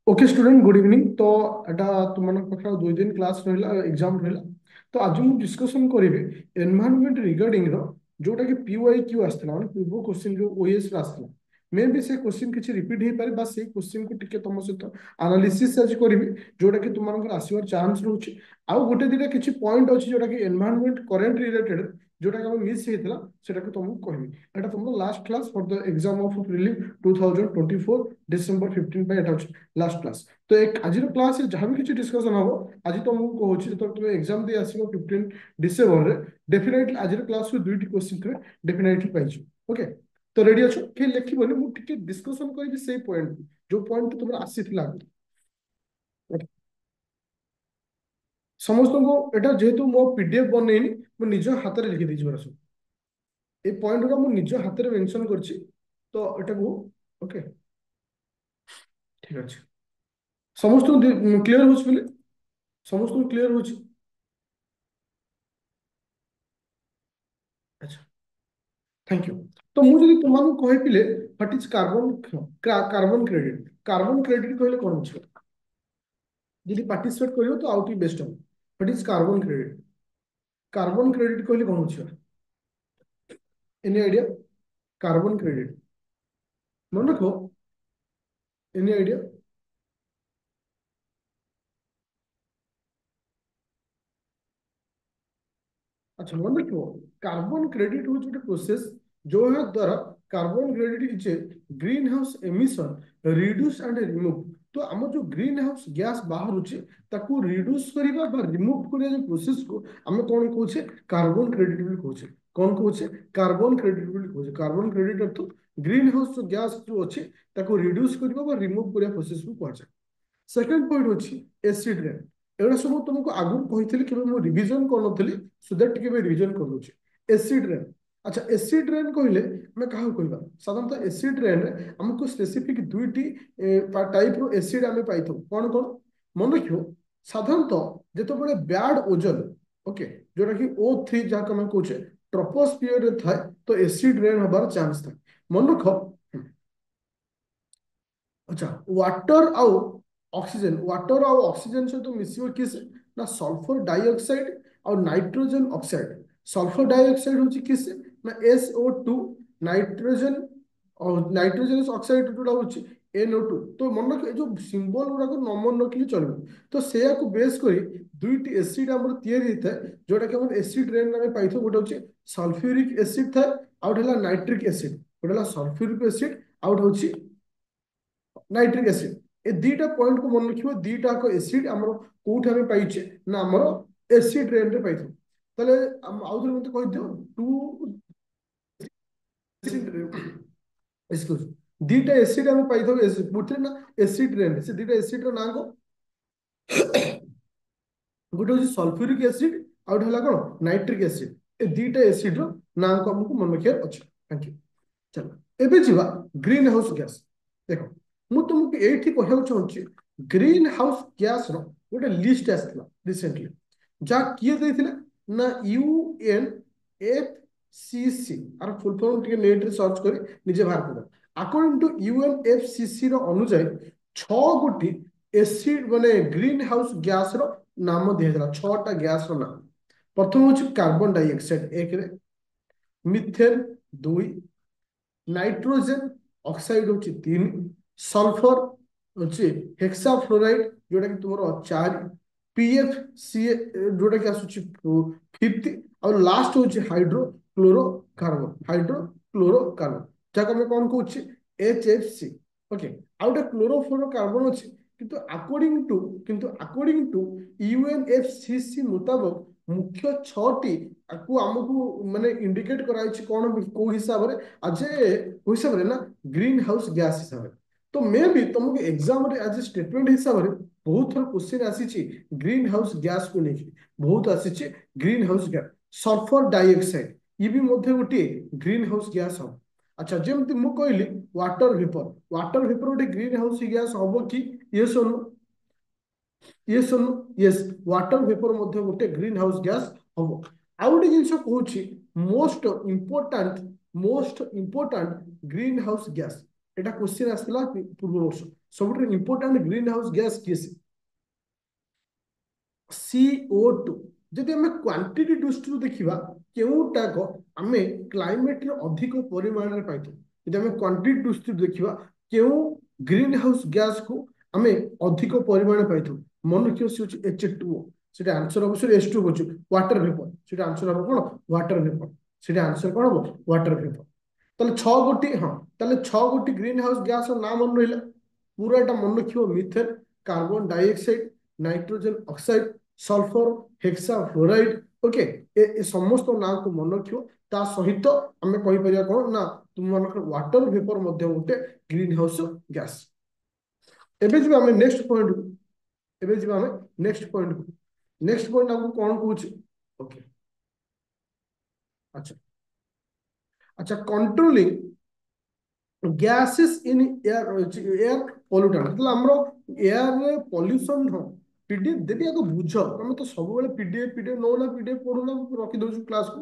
Okay student good evening. तो एटा तुम पाखे 2 दिन क्लास रहा एग्जाम रहा। तो आज मुझे डिस्कसन करी एनवायरनमेंट रिगार्डिंग जोटा कि पीवाई क्यू आसला माने पूर्व क्वेश्चन जो ओएस आसला मे भी से क्वेश्चन किसी रिपीट हो पारे बा से क्वेश्चन को टिके तुम सहित एनालिसिस आज करी जोटा कि तुम आसवर चांस रोचे। आउ गोटे दिटा किसी पॉइंट अच्छी जोटा कि एनवायरनमेंट करेंट रिलेटेड जोटा कि मिस होता सेटा को तुमको कहबी। एटा तुम last class for the exam of prelim 2024 December 15 पे एटा लास्ट क्लास। तो एक आज क्लास जहाँ भी किसी डिस्कसन हम आज तुमको कहूँ जो तुम एग्जाम दे आसो 15 डिसेम्बर रे डेफिनेटली आज क्लास दुईटी क्वेश्चन डेफिनेटली पाइज। ओके तो रेडी अच्छो कि लिखबनी मुझे डिस्कसन करी से पॉइंट जो पॉइंट तुम आसी समस्त को एटा जेहेतु मो पीडीएफ बनईनी मो निज हाथ में लिखी देछि सब ये पॉइंट गुरा मो निज हाथ में मेंशन करछि। तो एटा को ओके ठीक अछि समस्त क्लियर हो समस्त क्लियर हो। अच्छा थैंक यू। तो मुझे तुमको कहले what is carbon credit. Carbon credit कहले कौन बुझ जी पार्टिसिपेट करियो तो आउट बेस्ट हम what is carbon credit. Carbon credit कहले कौन बुझ एनी आइडिया कार्बन क्रेडिट मन रखो एनी आइडिया। अच्छा मन रखो कार्बन क्रेडिट हूँ गोटे प्रोसेस जो है द्वारा carbon credit is a green house emission reduce and remove. तो आम जो ग्रीन हाउस गैस बाहर ताकू रिड्यूस करबा बा रिमूव करिया जो प्रोसेस को आम कौन कहूचे कार्बन क्रेडिट बोली कहूचे। कौन कहूचे कार्बन क्रेडिट बोली कहूचे। कार्बन क्रेडिट अर्थ ग्रीन हाउस जो गैस जो अच्छे ताकू रिड्यूस करबा बा रिमूव करिया प्रोसेस को कहूचे। सेकेंड पॉइंट होची एसिड रेन। एगुड़ा सब तुमको आगु कही कि रिविजन कर सो दैट टिके रिविजन कर दूची एसिड रेन। अच्छा एसिड रेन कहले मैं क्या कहबा साधारणतः एसिड रेन हमको स्पेसिफिक दुईटी टाइप रो एसिड आमे पाई कौन कौन मन रखियो। साधारणतः जिते बैड ओजन ओके जोटा कि O3 जहाँ आम कहे ट्रोपोस्फियर रे थाए तो एसिड रेन हबार चांस था मन रख। अच्छा वाटर आउ ऑक्सीजन सहित मिसिबो किस ना सल्फर डाइऑक्साइड और नाइट्रोजन ऑक्साइड। सल्फर डाइऑक्साइड होची किस ना SO2 नाइट्रोजन और नाइट्रोजन ऑक्साइड जोड़ा होची NO2। तो मन रख जो सिंबल गुड़ाक न मन रखिले चलो। तो से बेस करी दुईटी एसिड आमर तैयारी होता है जोटा कि हम एसिड रेन में पाई गोटे होची सल्फ्यूरिक एसिड थाए आउट है नाइट्रिक एसिड गोटे है सल्फ्यूरिक एसिड आउट होची नाइट्रिक एसिड। ए दीटा पॉइंट को मन रखियो दीटा को एसिड हमरो कोठ हमें पाइछे ना हमरो एसिड रेन रे पाइथो। तले आउ मते कहि दियो टू एसिड एक्सक्यूज दीटा एसिड हमें पाइथो एसिड बुझले ना एसिड रेन से दीटा एसिड रो नाम को गोटे होची सल्फ्यूरिक एसिड आउट हला कोन नाइट्रिक एसिड। ए दीटा एसिड रो नाम को हमको मन रखिया अछि। Thank you. चलो एबे जीवा ग्रीन हाउस गैस देखो मु तुमको एठी कहउ चाहूची ग्रीन हाउस गैस रो गोटे लिस्ट आसला रिसेंटली जा किए देथिले ना UNFCC आर फुल फॉर्म टिके नेट रे सर्च करी निजे बाहर कर। अकॉर्डिंग टू UNFCC रो अनुसार 6 गोटी एसिड माने ग्रीन हाउस गैस रो नाम दिया 6टा गैस रो नाम। प्रथम होची कार्बन डाइऑक्साइड एक रे मिथेन 2 नाइट्रोजन ऑक्साइड होची 3 सल्फर होची हेक्साफ्लोराइड जोटा कि तुमरो 4 PFC जोटा कि आसुची 5th और लास्ट होची हाइड्रोक्लोरोकार्बन जाको हम कौन कहूची HFC। ओके आउट क्लोरोफ्लोरोकार्बन अछि किंतु अकॉर्डिंग टू UNFCC मुताबिक मुख्य 6टी आपको आमको माने इंडिकेट कराई कौन को हिसाब रे आज हिसाब रे ना ग्रीन हाउस गैस हिसाब रे। तो मे भी तुमको एग्जाम रे आज स्टेटमेंट हिसाब रे बहुत थर क्वेश्चन आसी ग्रीन हाउस गैस को लेकिन बहुत आसी green house gas sulphur dioxide ये भी मध्य गोटे ग्रीन हाउस गैस हम। अच्छा जमती मु कहली वाटर वेपर गोटे ग्रीन हाउस गैस हम कि ये सुन ये सुन यस वाटर वेपर मध्य गोटे ग्रीन हाउस गैस हम। आउ गोटे जिनस कहूँ most important green house gas এটা क्वेश्चन आसला पूर्व वर्ष सब इंपोर्टेंट ग्रीन हाउस गैस किए CO2 जदि आम क्वांटिटी दृष्टि देखा केउटाक आम क्लाइमेट अधिक परिमाण में पाई जब आम क्वांटिटी दृष्टि देखा केउ ग्रीन हाउस गैस को आम अधिक परिमाण पाई मन रखियो सी H2O से आंसर हम सर H2 हो वाटर वेपर से आंसर हम कौन वाटर वेपर से आंसर कौन हम वाटर वेपर ताले 6 गोटी हाँ ताले 6 गोटी ग्रीन हाउस गैस नाम मन रहा पूराटा मन रखियो methane carbon dioxide nitrogen oxide sulphur hexafluoride okay ए समस्त ना को मन रखियो ता सहित आम कहि परिया कोन ना तुम मानकर वाटर वेपर मध्ये गोटे ग्रीन हाउस गैस एबे जे आम नेक्स्ट पॉइंट एबे जे आम नेक्स्ट पॉइंट आपको कोन कहूची ओके अच्छा अच्छा controlling gases in air pollutant मतलब हमरो एयर रे पॉल्यूशन हो पीडीएफ देबी आको बुझ हम तो सब बेले पीडीएफ नो ना पीडीएफ पढुना रखि दउछु क्लास को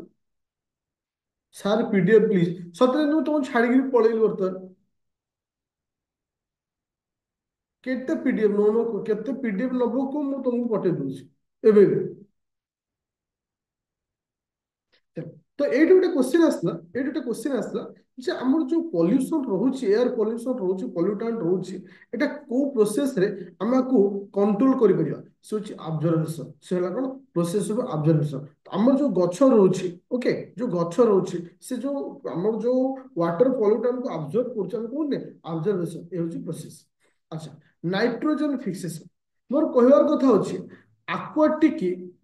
सर पीडीएफ प्लीज सतरे नु तुम छाड़ी के पळेली वर्तन केते पीडीएफ नो नो केते पीडीएफ नबो को मु तुमको पठे दउछु एबे तो ये गोटे क्वेश्चन आसला ये गोटे क्वेश्चन आसला जे हमर जो पॉल्यूशन रहउची एयर पॉल्यूशन रहउची पॉल्यूटेंट रहउची एटा को प्रोसेस रे हमको कंट्रोल करि परिबा से होची ऑब्जर्वेशन से हला कोन प्रोसेस ऑफ ऑब्जर्वेशन हमर जो गछ रहउची ओके जो गछ रहउची से जो हमर जो वाटर पॉल्यूटेंट को ऑब्जर्व करछ हम कोन ने ऑब्जर्वेशन ए होची प्रोसेस अच्छा नाइट्रोजन फिक्सेशन मोर कहवार कथा होची aquatic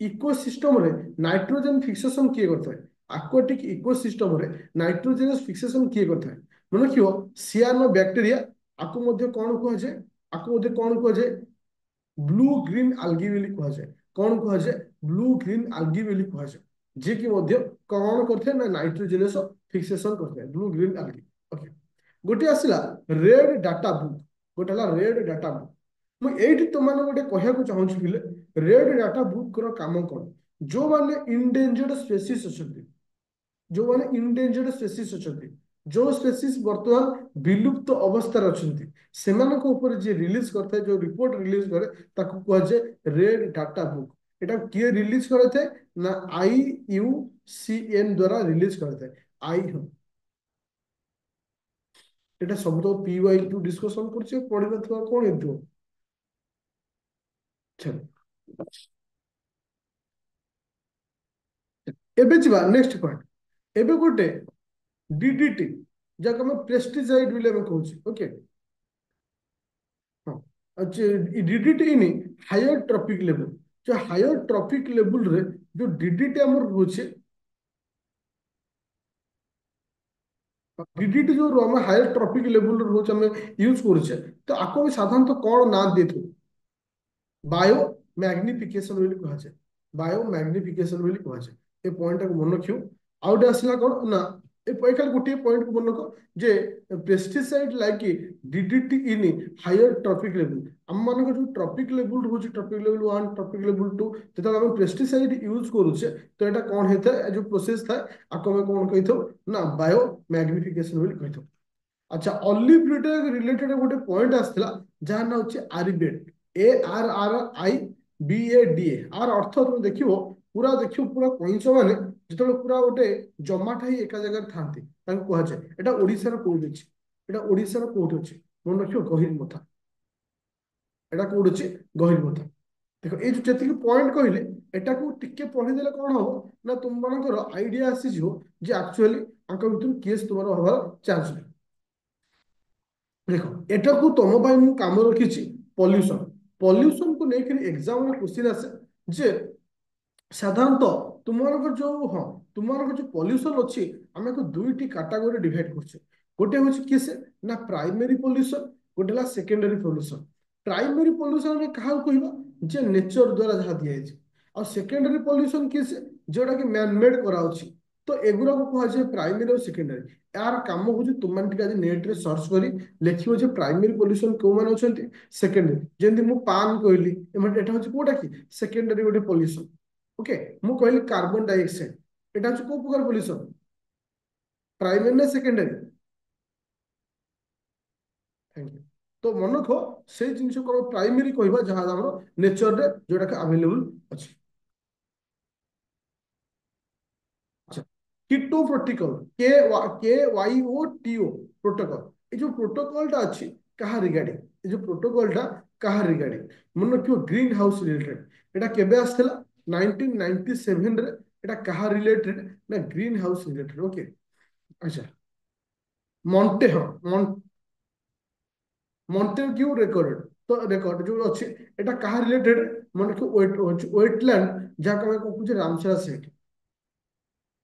इकोसिस्टम रे नाइट्रोजन फिक्सेशन किए करता है aquatic इकोसिस्टम रे नाइट्रोजनस फिक्सेशन किए करता है मन रखियो सियानो बैक्टीरिया आको मध्ये कोन कह जाय आको मध्ये कोन कह जाय ब्लू ग्रीन आल्गी बोली कह जाय कोन कह जाय ब्लू ग्रीन आल्गी बोली कह जाय जे कि मध्ये कोन करथे ना नाइट्रोजनस फिक्सेशन करथे ब्लू ग्रीन आल्गी ओके गोटे आसिला रेड डाटा बुक गोटे हला रेड डाटा बुक मुझे तुम गोटे कहना चाहूँ रेड डाटा बुक काम कौन जो मैंने इंडेंजर्ड स्पेसीज अच्छा जो मैंने इंडेंजर्ड स्पेसीज अच्छा जो स्पेसीज बर्तमान विलुप्त अवस्था अच्छा से रिलीज करता है जो रिपोर्ट रिलीज करे ताको कहुए रेड डाटा बुक एटा किए रिलीज करते ना IUCN द्वारा रिलीज करते हैं आई हम एटा सब तो PY2 डिस्कशन करछे पढ़ी नथवा कोन हेतु चल एबे जिबा नेक्स्ट पॉइंट एबे गोटे DDT जाको हम पेस्टिसाइड बिले में कहूची ओके हां अच्छा DDT in higher trophic level जो हायर ट्रॉपिक लेवल रे जो DDT हमर होचे DDT जो हम हायर ट्रॉपिक लेवल रे होचे हम यूज करछे तो आको साधारणतः कोन ना देथु बायो मैग्निफिकेशन बोली कहा जाए बायो मैग्निफिकेशन बोली कहा जाए ए पॉइंट को मन रखियो आउट आसला कोन ना ए खाली गोटे पॉइंट को मन रखो जे pesticide like DDT in higher trophic level हम मान जो ट्रॉपिक लेवल रोज ट्रॉपिक लेवल 1 ट्रॉपिक लेवल 2 जब हम पेस्टिसाइड यूज करूचे तो एटा कोन हेता जो प्रोसेस था आको में कोन कहिथो ना बायो मैग्निफिकेशन बोली कहिथो अच्छा ऑलिव रिलेटेड गोटे पॉइंट आसला जहां ना होचे आरिबेट ARRIBADA आर अर्थ तुम देखियो पूरा कईच माने जिते पूरा गोटे जमाट ही एका जगह थांती कह जाए एटा ओडिशार कोड अछि एटा ओडिशार कोड अछि मन रखियो गहिर मथा एटा कोड अछि गहिर मथा देखो ये जो जति पॉइंट कहले एटा को टिके पढ़ी देले कोन हो ना तुम मानकर आईडिया आसी जो जे एक्चुअली अंक भितर केस तुम्हारा हवा चांस है देखो एटा को तुम भाई मु काम रखिछि पॉल्यूशन पॉल्यूशन को लेकर एग्जाम में क्वेश्चन आसे जे साधारणतः तुमरक जो हाँ तुमरक जो पॉल्यूशन अच्छी आम को दुईटी कैटेगरी डिवाइड करछे गोटे हूँ किस ना प्राइमरी पॉल्यूशन गोटे ला सेकेंडरी पॉल्यूशन प्राइमरी पॉल्यूशन में कहा कहबा जे नेचर द्वारा जहाँ दिया और सेकेंडरी पॉल्यूशन किस जोटा कि मैन मेड कराउछि तो एगुरा को कहा जाए प्राइमरी और सेकेंडरी यार काम हूँ तुम आज नेट रे सर्च करी लिखियो जे प्राइमरी पॉल्यूशन को माने अछंती सेकेंडरी जेंति मु पान कहली एटा हूँ कोटा कि सेकेंडरी गोटे पॉल्यूशन ओके मु कहली कार्बन डाइऑक्साइड एटा हूँ को प्रकार पॉल्यूशन प्राइमरी ना सेकेंडरी थैंक यू। तो मन रख से जिन को प्राइमरी कहवा जहाँ आम नेचर रे जोटा अवेलेबल अच्छी। अच्छा, Kyoto protocol K Y O T O protocol, ये जो प्रोटोकॉलटा अच्छी कहा रिगार्डिंग, ये जो प्रोटोकॉलटा कहा रिगार्डिंग मन रखियो ग्रीन हाउस रिलेटेड। एटा केबे आस्थिला 1997 रे। एटा कहा रिलेटेड ना ग्रीन हाउस रिलेटेड। ओके। अच्छा, मॉन्टे हाँ मॉन्टेग्यू रिकॉर्ड। तो रिकॉर्ड जो अच्छी एटा कहा रिलेटेड मन रखियो वेटलैंड जहाँ को मैं कहूँ रामसरा साइट,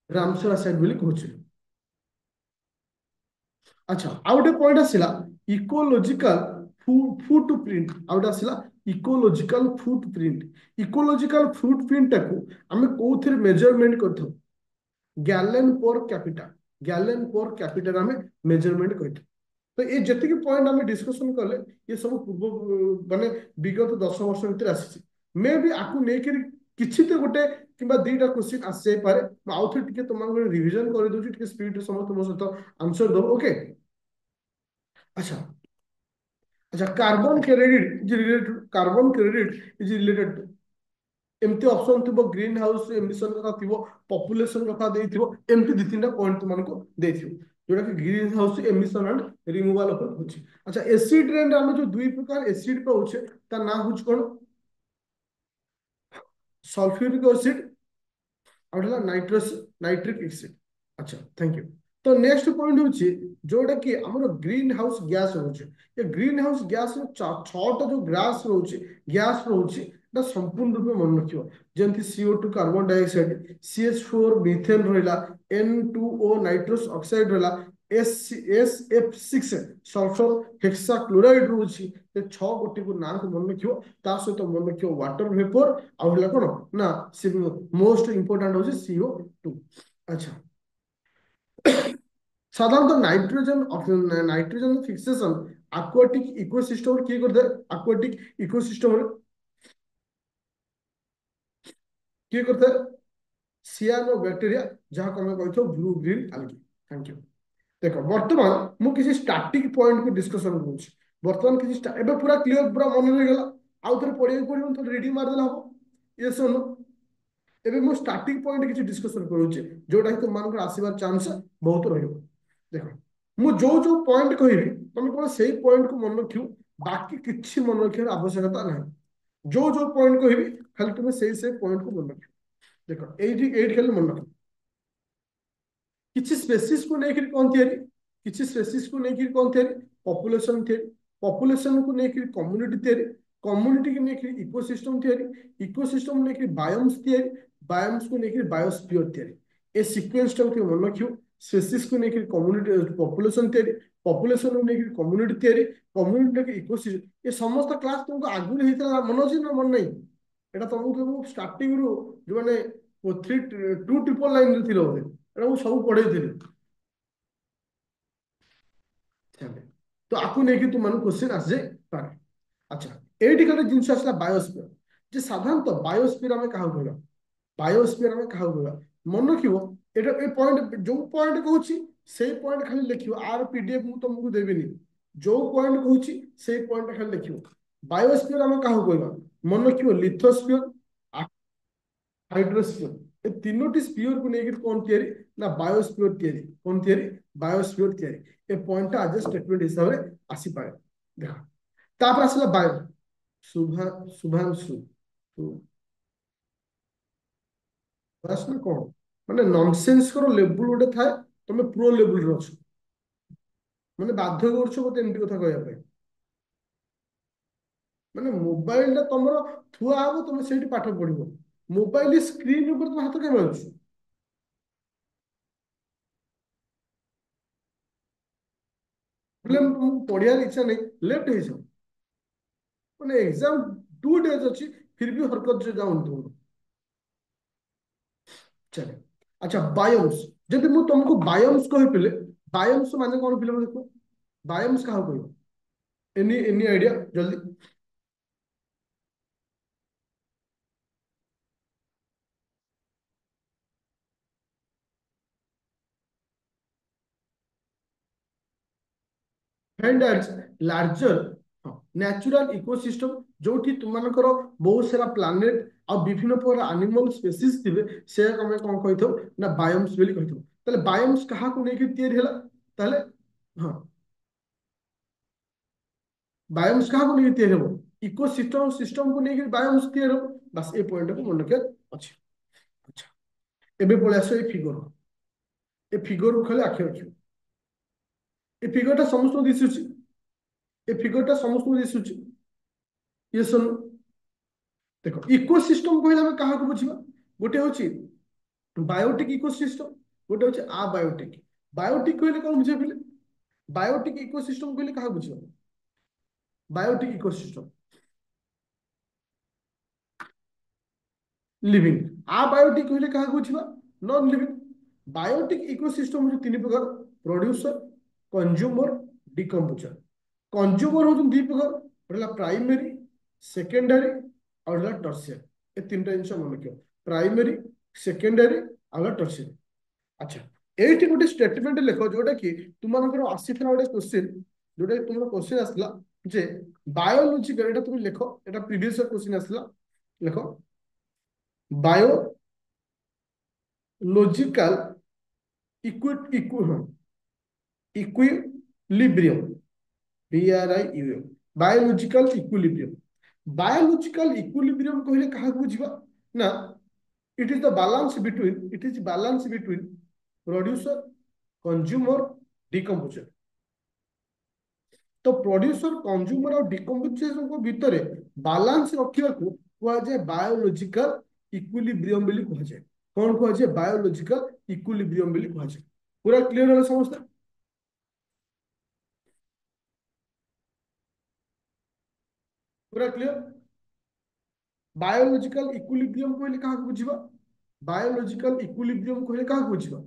रामसरा साइट बोली कहूँ। अच्छा, आउ गोटे पॉइंट आसला इकोलोजिकल फुटप्रिंट। आउ गोटे आसला इकोलोजिकल फुटप्रिंट। इकोलोजिकल फुटप्रिंट टाकू आमे कोउथिर मेजरमेंट करथौ? Gallon per capita, gallon per capita आमे मेजरमेंट करथौ। तो ये जति पॉइंट आमे डिस्कशन कले ये सब पूर्व माने विगत 10 वर्ष भीतर आसी। मे भी आपको लेकर किसी तो गोटे किंबा दुईटा क्वेश्चन आसी जाई पारे। आउ थे टिके तुमको रिवीजन कर दोची टिके स्पीड रे समस्त मो सहित आंसर दो। ओके। अच्छा, अच्छा carbon credit is related, carbon credit is related एमती ऑप्शन थी ग्रीन हाउस एमिशन कथा थी, पॉपुलेशन कथा देथिबो, एमती दी तीनटा पॉइंट तुमको देथिबो जोटा कि green house emission and removal ऊपर होची। अच्छा, एसिड रेन रे हम जो दुई प्रकार एसिड पाउछे ता ना होच कोन? सल्फ्यूरिक एसिड और नाइट्रस नाइट्रिक एसिड। अच्छा, थैंक यू। तो नेक्स्ट पॉइंट होची जोटा कि हमर ग्रीन हाउस गैस होचे। ये ग्रीन हाउस गैस रो छटा जो गैस रोचे, गैस रोचे ना संपूर्ण रूप में मन रखियो। जेंति CO2 carbon dioxide, CH4 methane रहला, N2O नाइट्रस ऑक्साइड रहला, SF6 सल्फर हेक्साक्लोराइड रोची। ये 6 गोटी को नाम को मन रखियो। ता सहित मन रखियो वाटर वेपर आ होला कोन ना मोस्ट इंपोर्टेंट होची CO2। अच्छा, साधारणतः नाइट्रोजन फिक्सेशन aquatic इकोसिस्टम किए करते हैं? aquatic इकोसिस्टम किए करते हैं? सियानो बैक्टीरिया जहाँ को हमें कहते हैं blue green algae। Thank you. देखो वर्तमान मु किसी स्टैटिक पॉइंट को डिस्कशन करूँ। वर्तमान किसी एबे पूरा क्लियर पूरा मन रही गला। आउ थे पढ़िया पड़ो तो रीडिंग मारदेला हम ये सुन। एबे मु स्टार्टिंग पॉइंट किसी डिस्कशन करूँ जोटा कि तुम मान आसबार चांस बहुत रही। देख मु जो जो पॉइंट कहबी तुम केवल से पॉइंट को मन रखियो, बाकी किसी मन रखार आवश्यकता ना। जो जो पॉइंट कहबी खाली तुम से पॉइंट को मन रख। देख ये खाली मन रख किसी स्पेसीज को लेकर कौन तैयारी, किसी स्पेसीज को लेकर कौन तैयारी? पॉपुलेशन तैयारी, पॉपुलेशन को लेकर कम्युनिटी तैयारी, कम्युनिटी को लेकर इकोसिस्टम तैयारी, इकोसिस्टम लेकर बायोम्स तैयारी, बायोम्स को लेकर बायोस्फीयर तैयारी। ए सीक्वेंस टाइम के मन रखियो। स्पेसीज को लेकर कम्युनिटी पॉपुलेशन तैयारी, पॉपुलेशन को लेकर कम्युनिटी तैयारी, कम्युनिटी लेकर इकोसिस्टम। ये समस्त क्लास तुमको आगुरी होता मन अच्छे ना मन नहीं? এটা ତମକୁ ମୁଁ ଷ୍ଟାର୍ଟିଂ ରୁ ଯୋଉମାନେ 2 9 ରେ ଥିଲ ବୋଧେ ଏଟା ମୁଁ ସବୁ ପଢେଇଥିଲି। ଚାଲେ ତ ଆକୁ ନେଇକି ତୁମମାନଙ୍କୁ क्वेश्चन ଆସିଯାଇ ପାରେ। ଆଚ୍ଛା, ଏଇଠି ଗୋଟେ ଜିନିଷ ଆସିଲା ବାୟୋସ୍ଫିୟର। ଯେ ସାଧାରଣତଃ ବାୟୋସ୍ଫିୟର ଆମେ କାହାକୁ କହିବା? ବାୟୋସ୍ଫିୟର ଆମେ କାହାକୁ କହିବା? ମନେ ରଖିବ ଏଟା ଏ ପଏଣ୍ଟ ଯୋଉ ପଏଣ୍ଟ କହୁଛି ସେଇ ପଏଣ୍ଟ ଖାଲି ଲେଖିବ। ଆର PDF ମୁଁ ତମକୁ ଦେବିନି। ଯୋଉ ପଏଣ୍ଟ କହୁଛି ସେଇ ପଏଣ୍ଟ ଖାଲି ଲେଖିବ। ବାୟୋସ୍ଫିୟର ଆମେ କାହାକୁ କହିବା? ମନେ ରଖିବ ଲିଥୋସ୍ଫିୟର, हाइड्रोस्फीयर। ये तीनोटी स्पीयर को लेकर कौन तैयारी ना बायोस्फीयर तैयारी। कौन तैयारी? बायोस्फीयर तैयारी। ये पॉइंट आज स्टेटमेंट हिसाब से आसी पाए। देखा तापर आसला बायो शुभा शुभांशु बास ना कौन माने नॉनसेंस करो लेवल गोटे थाए। तुम प्रो लेवल रे अछ माने बाध्य करछ मते एमती कथा कहया पे। माने मोबाइल टा तुमरो थुआ हबो तुम सेठी पाठ पढिबो। मोबाइल स्क्रीन ऊपर तुम हाथ के मारुछ। प्रॉब्लम तुमको पढ़ियार इच्छा नहीं लेफ्ट है सब माने एग्जाम 2 days अच्छी फिर भी हरकत से जाऊन तुम। चले अच्छा बायोम्स जब मु तुमको बायोम्स कहि पिले बायोम्स माने कौन पिले देखो बायोम्स कहा कहबो एनी एनी आइडिया जल्दी। Defined as larger natural ecosystem जोठी तुमनकर बहुत सारा प्लानेट आ विभिन्न प्रकार एनिमल स्पेसीज थिबे से हमें कोन कहिथो ना बायोम्स बेली कहिथो तले बायोम्स कहा को नेकी तैयारी हला तले हां बायोम्स कहा को नेकी तैयारी हो इकोसिस्टम सिस्टम को नेकी बायोम्स तैयारी हो बस ए पॉइंट को मन के अछि अच्छा एबे पळे आसो ए फिगर को खाली आखि रखियो ए फिगरटा समस्त दिसुची ए फिगरटा समस्त दिसुची ये सुन देखो इकोसिस्टम कहले हम कहा को बुझिबा गोटे होची बायोटिक इकोसिस्टम गोटे होची अबायोटिक बायोटिक कहले कोन बुझे पहिले बायोटिक इकोसिस्टम कहले कहा बुझिबा बायोटिक इकोसिस्टम लिविंग अबायोटिक कहले कहा बुझिबा नॉन लिविंग बायोटिक इकोसिस्टम हो तीन प्रकार प्रोड्यूसर कंज्यूमर डिकम्पोजर कंज्यूमर हो दी प्रकार पहला प्राइमरी सेकेंडरी और टर्शियरी ये तीन जिन मन रख प्राइमरी सेकेंडरी और टर्शियरी अच्छा ये गोटे स्टेटमेंट लिख जोटा कि तुम आसी गोटे क्वेश्चन जोटा तुम क्वेश्चन आसला जे बायोलॉजिकल एटा तुम लिख एटा प्रीवियस क्वेश्चन आसला लिख biological equilibrium BRIUM biological equilibrium biological equilibrium कहले कहा बुझिबा ना it is balance between producer consumer decomposer तो प्रोड्यूसर कंज्यूमर और डिकम्पोजिशन को भितर बैलेंस रखा कहुए बायोलॉजिकल इक्विलिब्रियम बोली कहुए कौन कहुए बायोलॉजिकल इक्विलिब्रियम बोली कहुए पूरा क्लियर है समस्त पूरा क्लियर बायोलॉजिकल इक्विलिब्रियम कहले कहा बुझिबा बायोलॉजिकल इक्विलिब्रियम कहले कहा बुझिबा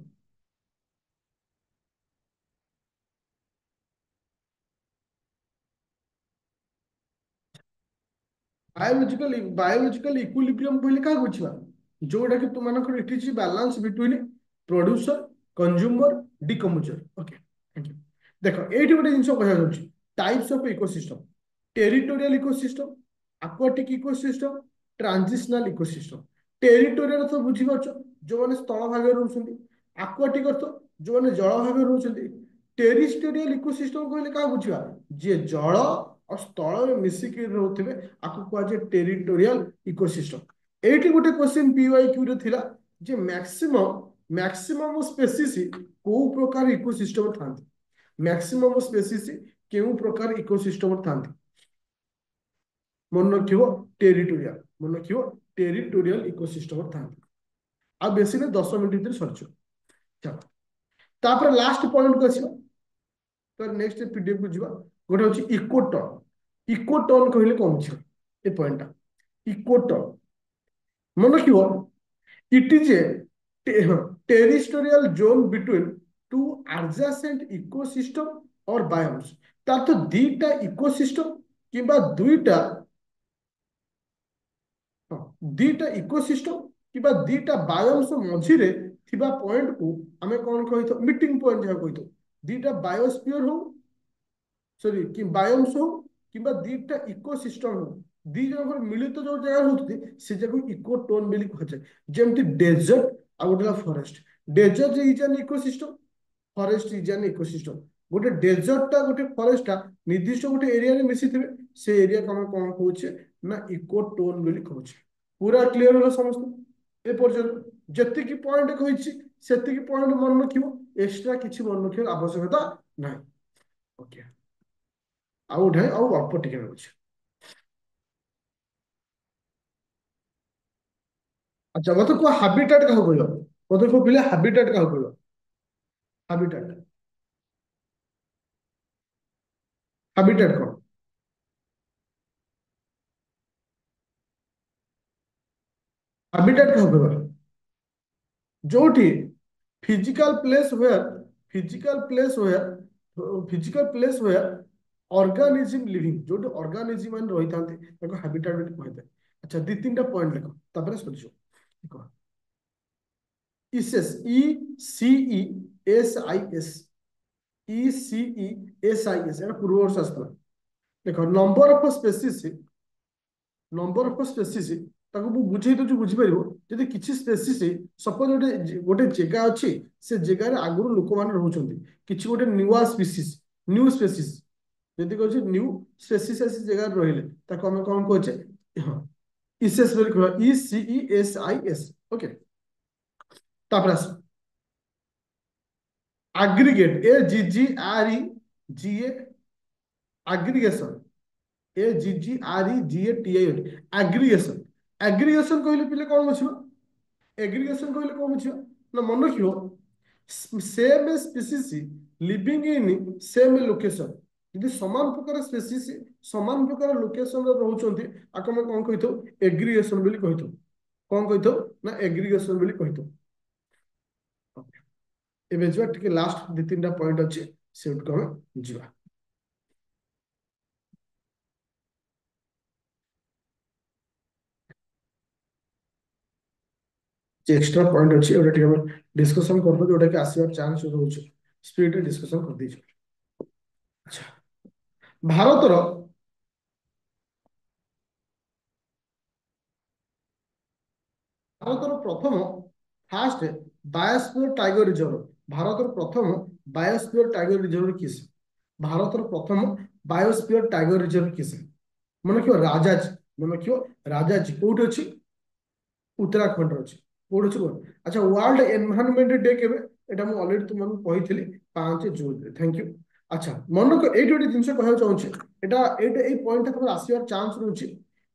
बायोलॉजिकल इक्विलिब्रियम कहले का बुझिबा जोटा कि तुम it is balance between producer consumer decomposer okay thank you देखो एठी गोटे जिंस कहया जाउची types of ecosystem territorial ecosystem aquatic ecosystem transitional ecosystem territorial तो बुझी पारछ जो माने स्थल भाग रहउछन्ती aquatic अर्थ जो माने जल भाग रहउछन्ती टेरिटोरियल इकोसिस्टम कहले का बुझिबा जे जल और स्थल में मिसिक रहउथिबे आकु कहजे टेरिटोरियल इकोसिस्टम एठी गोटे क्वेश्चन पीवाईक्यू रे थिला जे मैक्सिमम स्पेसीज को प्रकार इकोसिस्टम थांती मैक्सिमम स्पेसीज केउ प्रकार इकोसिस्टम थांती मन रखियो टेरिटोरियल मन रखियो टेरिटोरियल इकोसिस्टम थांती आ बेसी ने 10 मिनिट भीतर सरचो चलो तापर लास्ट पॉइंट को आसीबा तो नेक्स्ट पीडीएफ को जीवा गोटे होची इकोटोन कहले कोन छ ए पॉइंट इकोटोन मन रखियो it is a territorial zone between two adjacent ecosystem और बायोम्स तार तो दीटा इकोसिस्टम किबा दुईटा इकोसिस्टम किबा दुईटा बायोम्स मझी रे थिबा पॉइंट को हमें कौन कहितो मीटिंग पॉइंट जहा कहितो दुईटा बायोस्फीयर हो सॉरी कि बायोम्स हो किबा दुईटा इकोसिस्टम हो दी जन मिलित जो जगह होती से जगह इकोटोन बोली कह जेमती डेजर्ट आ गोटे forest desert is an ecosystem forest is an ecosystem गोटे डेजर्ट टा गोटे फॉरेस्ट टा निर्दिष्ट गोटे एरिया रे मिसी थिबे से एरिया को हम कोन कहूचे ना इकोटोन बोली कहूचे पूरा क्लियर होला समस्त ए पर्यंत जति की पॉइंट कहिछि सेति की पॉइंट मन रखिबो एक्स्ट्रा किछि मन रखियो आवश्यकता नाही ओके आउ ढाई आउ अल्प टिके रहउछि अच्छा मत को हैबिटेट का कहबो मत को पिले हैबिटेट का कहबो हैबिटेट हैबिटेट को हैबिटेट का कहबो जोठी physical place where physical place where physical place where organism living जो ऑर्गेनिज्म मान रही थांती ताको हैबिटेट बोली कहते अच्छा दी तीन टा पॉइंट लिखो तापर सरिजो देखो इसेस ECESIS ECESIS এটা ପୂର୍ବ ବର୍ଷ ଆସିଥିଲା। ଦେଖ number of species, number of species ତାକୁ ମୁଁ ବୁଝେଇ ଦଉଛି ବୁଝିପାରିବ। ଯଦି କିଛି ସ୍ପେସିସ୍ ସପୋଜ ଗୋଟେ ଜାଗା ଅଛି, ସେ ଜାଗାରେ ଆଗରୁ ଲୋକମାନେ ରହୁଛନ୍ତି, କିଛି ଗୋଟେ ନୂଆ ସ୍ପେସିସ୍, ନ୍ୟୁ ସ୍ପେସିସ୍ ଯଦି କହୁଛି ନ୍ୟୁ ସ୍ପେସିସ୍ ଆସି ଜାଗାରେ ରହିଲେ ତାକୁ ଆମେ କଣ କହୁଛେ? ହଁ, ଇସେସ୍ ବୋଲି କହିବା, ECESIS। ଓକେ, ତାପରେ ଆସ aggregate, AGGREGA, aggregation, AGGREGATION, aggregation। aggregation କହିଲେ ପିଲେ କଣ ବୁଝିବ? aggregation କହିଲେ କଣ ବୁଝିବ ନା, ମନେ ରଖିବ same species living in same location. ଯଦି ସମାନ ପ୍ରକାର ସ୍ପେସିସ୍ ସମାନ ପ୍ରକାର ଲୋକେସନରେ ରହୁଛନ୍ତି ଆକୁ ଆମେ କଣ କହିଥାଉ? ଏଗ୍ରିଗେସନ ବୋଲି କହିଥାଉ। କଣ କହିଥାଉ ନା ଏଗ୍ରିଗେସନ ବୋଲି କହିଥାଉ। ଏବେ ଯିବା ଟିକେ ଲାଷ୍ଟ ଦି ତିନିଟା ପଏଣ୍ଟ ଅଛି, ସେଗୁଡିକୁ ଆମେ ଯିବା। एक्स्ट्रा पॉइंट अच्छी गोटे टिके डिस्कशन कर जोटा कि आसबार चांस रोचे, स्पीड डिस्कशन कर दीजिए। अच्छा, भारतर ଭାରତର ପ୍ରଥମ ଫାଷ୍ଟ ବାୟୋସ୍ଫିୟର ଟାଇଗର ରିଜର୍ଭ, ଭାରତର ପ୍ରଥମ ବାୟୋସ୍ଫିୟର ଟାଇଗର ରିଜର୍ଭ କିଏ ସେ? ଭାରତର ପ୍ରଥମ ବାୟୋସ୍ଫିୟର ଟାଇଗର ରିଜର୍ଭ କିଏ ସେ? ମନେ ରଖିବ ରାଜାଜୀ, ମନେ ରଖିବ ରାଜାଜୀ କୋଉଠି ଅଛି? उत्तराखंड अच्छी कौन अच्छी कौन? अच्छा, वर्ल्ड एनवायरनमेंट डे केबे? एटा मु ऑलरेडी तुमको कहिथिली 5 जून रे। Thank you. अच्छा, मन को एटी गोटे जिनस कहया चाहूची, एटा एटा ए पॉइंट तक आसीबार चांस रहउची।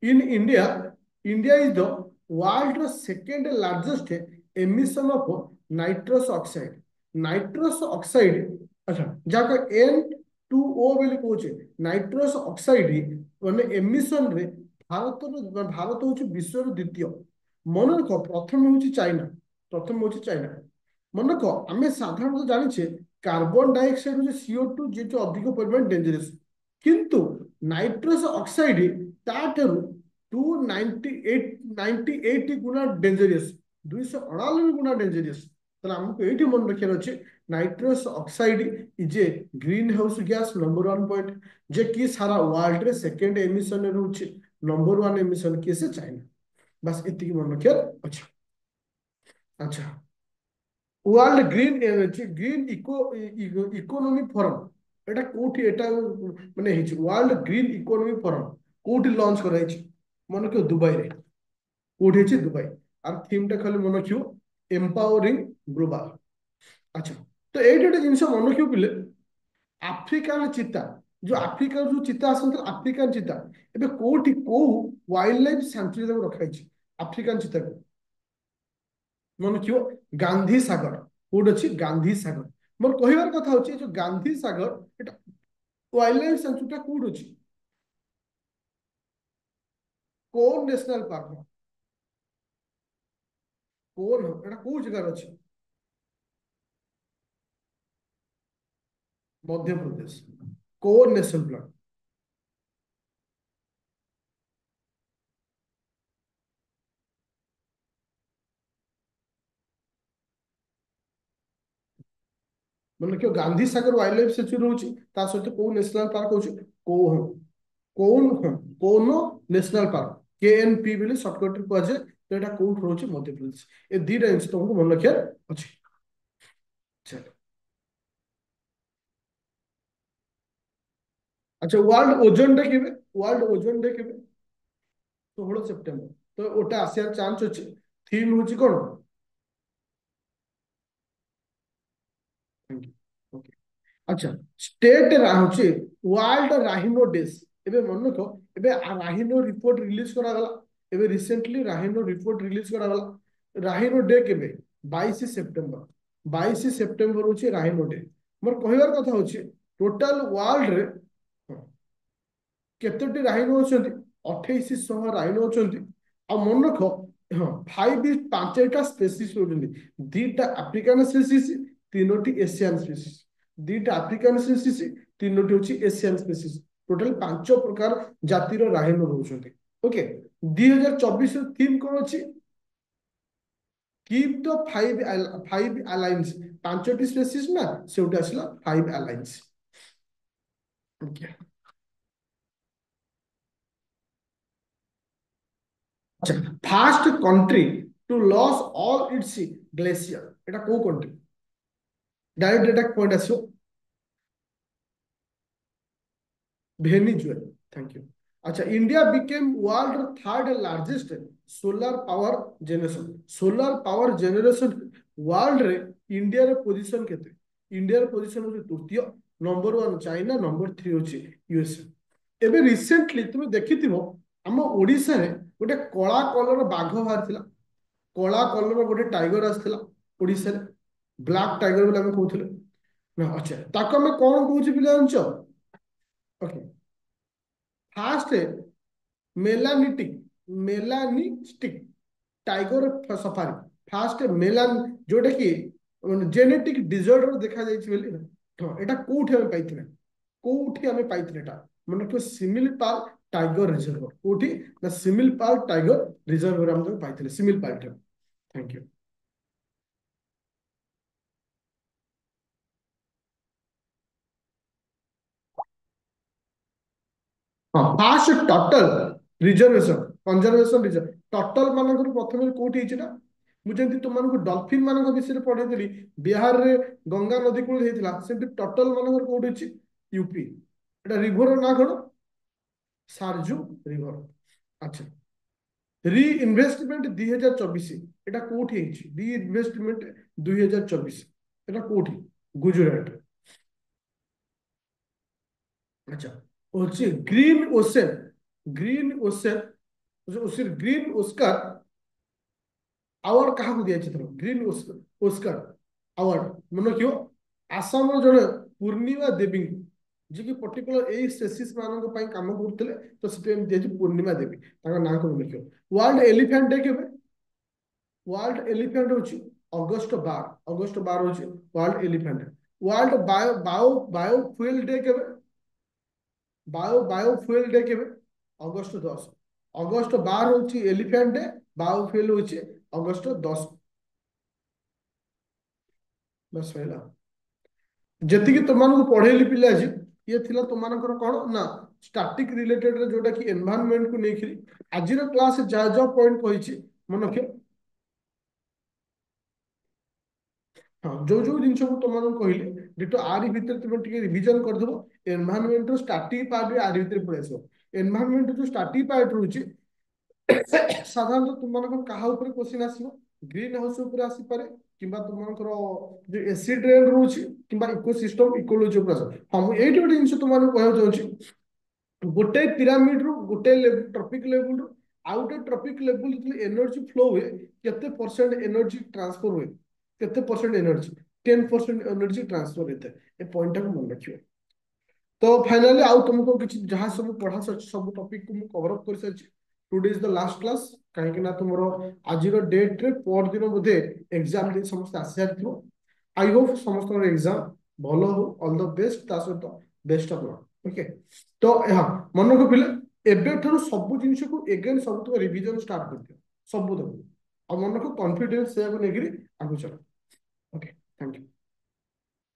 In India, India is the world second largest emission of nitrous oxide, nitrous oxide. अच्छा, जाको N2O बोली कहूचे नाइट्रस ऑक्साइड माने एमिशन रे भारत हूँ विश्व द्वितीय। मन रख प्रथम हूँ चाइना, प्रथम हूँ चाइना। मन रख आम साधारण जाने कार्बन डाइऑक्साइड हूँ CO2 जी अधिक परिमाण डेंजरस, किंतु नाइट्रस ऑक्साइड ताठू 298 गुना डेंजरियस, 298 गुना डेंजरियस। তাহলে আমাকে এইটি মনে রাখার আছে nitrous oxide is a green house gas number 1 point, যে কি সারা ওয়ার্ল্ড রে সেকেন্ড এমিশন রହୁଛି। नंबर 1 एमिशन किए से चाइना। बस इतनी मन रखिए। अच्छा, अच्छा, world green energy green economy forum एटा कोठी एटा माने hitch world green economy forum कोठी लॉन्च करा हिच? मन रखियो दुबई रे। कोठी हिच? दुबई। आर थीम टा खाली मन रखियो एम्पावरिंग ग्लोबल। अच्छा, तो एटा जिनस मन रखियो पिले, आफ्रिकान चीता, जो आफ्रिका जो चीता आसत आफ्रिकान चीता एबे कोठी को वाइल्ड लाइफ सेंचुरी रखा हिच आफ्रिकान चीता को? मन रखियो गांधी सागर। कोड अच्छी गांधी सागर। मोर कहबार कथा होची जो गांधी सागर एटा वाइल्ड लाइफ सेंचुरी कोड अच्छी कोन नेशनल पार्क? कोन एटा को जगह अच्छी? मध्य प्रदेश। कोन नेशनल पार्क? मन रखियो Gandhi Sagar wild life sanctuary होची, ता सहित को नेशनल पार्क होची? कोन, कोन कोनो नेशनल पार्क, KNP बोली शॉर्टकट रे कहजे। तो एटा कोठ होची? मध्य प्रदेश। ए दीटा जिनिस तुमको मन रखिया अछि। चलो, अच्छा, वर्ल्ड ओजोन डे केबे? वर्ल्ड ओजोन डे केबे? 16 सेप्टेम्बर। तो ओटा आसियार चांस अछि। थीम होची कोन? ओके, अच्छा, स्टेट राहुची वर्ल्ड राहिनो डेज। एबे मन रखो, एबे राहिनो रिपोर्ट रिलीज करा गला, एबे रिसेंटली राहिनो रिपोर्ट रिलीज करा गला। राहिनो डे केबे? 22 सेप्टेम्बर। 22 सेप्टेम्बर होची राहिनो डे। मोर कहबार कथा होची टोटल वर्ल्ड रे केतोटी राहिनो अछंती? 2800 राहिनो अछंती। आ मन रखो, हाँ, 5टा स्पेसीज होचंती। दीटा अफ्रीकान स्पेसीज, तीनोटी एशियन स्पेसीज। दीटा अफ्रीकान स्पेसीज, तीनोटी होची एशियन स्पेसीज। टोटल 5 प्रकार जातिर राहिनो रहउछंती। ओके, 2024 थीम कोन अछि? कीप द फाइव अलायंस, ପାଞ୍ଚଟି ସ୍ପେସିସ୍ ନା ସେଉଠି ଆସିଲା 5 ଆଲାଇନ୍ସ। अच्छा first country to loss all its glacier एटा को कंट्री डायरेक्ट एटा पॉइंट आसो वेनेजुएला थैंक यू। अच्छा India became world third largest solar power generation. Solar power generation world रे इंडिया रे पोजीशन केते? इंडिया रे पोजीशन होची तृतीय, नंबर 1 चाइना, नंबर 3 होची यूएसए। एबे रिसेंटली तुम देखिथिबो हम ओडिसा रे गोटे कला कलर बाघ बाहर थिला, कला कलर गोटे टाइगर आसथिला ओडिसा रे, ब्लैक टाइगर बोले हम कहउथिले ना। अच्छा ताको हम कोन कहउछि पिला जानछो? Okay fast melanitic melanistic tiger safari fast मेलान जोटा कि जेनेटिक डिसऑर्डर देखा जाइछि बेली ना। तो एटा कोठी हम पाइथिले, कोठी हम पाइथिले एटा मन को सिमिलपाल टाइगर रिजर्व कोठी ना सिमिलपाल टाइगर रिजर्व रे हम पाइथिले सिमिलपाल। Thank you. हाँ fast total reservation conservation reserve total मानकर प्रथम कोठी हिची ना मु जेंति तुमनको डॉल्फिन मानक विषय रे पढे देली बिहार रे गंगा नदी कूल हेतिला सेंति टोटल मानकर कोठी हिची यूपी। एटा रिवर ना कोन? सारजू रिवर। अच्छा री इन्वेस्टमेंट 2024 एटा कोठी हिची? री इन्वेस्टमेंट 2024 एटा कोठी? गुजरात। अच्छा होची ग्रीन ओशन, ग्रीन ओशन उसी ग्रीन ओस्कार अवार्ड क्या दिया ग्रीन ओस्कार अवार्ड मन क्यों आसाम जड़े पूर्णिमा देवी जी की पर्टिकुलर यही स्पेसीस मान काम करते तो दिया पूर्णिमा देवी ना को मन क्यों। वर्ल्ड एलिफेंट डे के वर्ल्ड एलिफेंट हूँ अगस्ट 12 अगस्ट 12 हूँ world elephant day. World bio bio biofuel day के बायोफ्यूल डे के अगस्ट 10 अगस्ट 12 हूँ एलिफेंट डे बायोफ्यूल हूँ अगस्ट 10 बस रहा जी तुमको पढ़ेली पिले आज ये थिला तुमको कौन ना स्टैटिक रिलेटेड जोटा कि एनवायरनमेंट को लेकर आज क्लास जा जा पॉइंट कही मन रख। हाँ जो जो जिन को तुमको कहली डिटो आरी भितर तुम टे रिविजन करदेव एनवायरनमेंट स्टार्टिंग पार्ट आरी भितर पड़े आस एनवायरनमेंट जो स्टार्टिंग पार्ट रोचे साधारणतः तुम क्या क्वेश्चन आसो ग्रीन हाउस आसपे कि तुमको जो एसिड रेन रोचे कि इकोसिस्टम इकोलोजी हाँ मुझे गोटे जिन तुमको कहना चाहूँगी गोटे पिरामिड रु गोटे ट्रॉपिक लेवल रु आउ गोटे ट्रॉपिक लेवल जो एनर्जी फ्लो हुए केते परसेंट एनर्जी ट्रांसफर हुए केते परसेंट एनर्जी 10% एनर्जी ट्रांसफर होता है ये पॉइंट को मन रखिए। तो फाइनली आउ तुमको किसी जहाँ सब पढ़ा सर सब टॉपिक को कवर अप कर सारी today is the last class कहीं तुम आज डेट रे पर दिन बोधे एग्जाम दे समस्त आसी सारी आई होप समस्त एग्जाम भल हो ऑल द बेस्ट ता सहित बेस्ट ऑफ लक ओके। तो हाँ मन को पिले एबे सब जिन को एगेन सब रिविजन स्टार्ट कर दियो सब तक और मन को कॉन्फिडेंस से आगे चलो ओके थैंक यू।